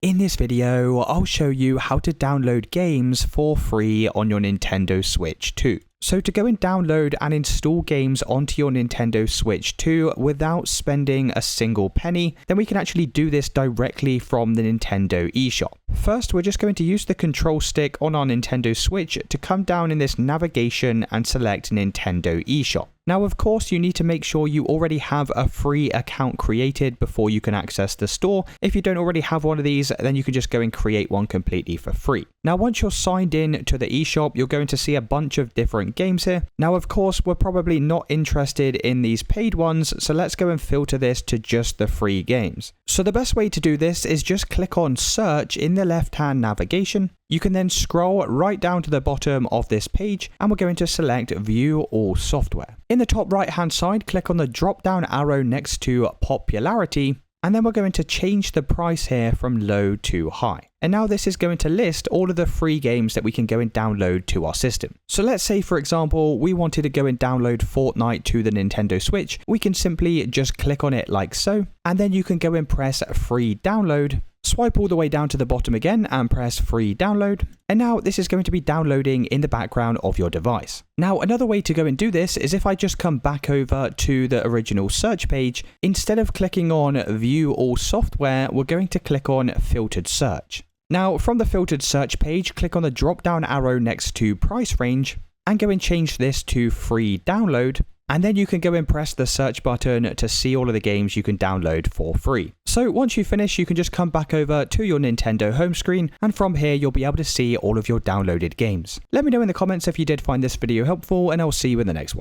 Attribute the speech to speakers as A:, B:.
A: In this video, I'll show you how to download games for free on your Nintendo Switch 2. So to go and download and install games onto your Nintendo Switch 2 without spending a single penny, then we can actually do this directly from the Nintendo eShop. First, we're just going to use the control stick on our Nintendo Switch to come down in this navigation and select Nintendo eShop. Now, of course, you need to make sure you already have a free account created before you can access the store. If you don't already have one of these, then you can just go and create one completely for free. Now, once you're signed in to the eShop, you're going to see a bunch of different games here. Now, of course, we're probably not interested in these paid ones, so let's go and filter this to just the free games. So the best way to do this is just click on search in the left-hand navigation. You can then scroll right down to the bottom of this page and we're going to select View All Software. In the top right hand side, click on the drop down arrow next to Popularity, and then we're going to change the price here from low to high. And now this is going to list all of the free games that we can go and download to our system. So let's say, for example, we wanted to go and download Fortnite to the Nintendo Switch. We can simply just click on it like so, and then you can go and press free download. Swipe all the way down to the bottom again and press free download. And now this is going to be downloading in the background of your device. Now, another way to go and do this is if I just come back over to the original search page, instead of clicking on View All Software, we're going to click on Filtered Search. Now, from the filtered search page, click on the drop down arrow next to Price Range and go and change this to Free Download. And then you can go and press the search button to see all of the games you can download for free. So once you finish, you can just come back over to your Nintendo home screen, and from here you'll be able to see all of your downloaded games. Let me know in the comments if you did find this video helpful, and I'll see you in the next one.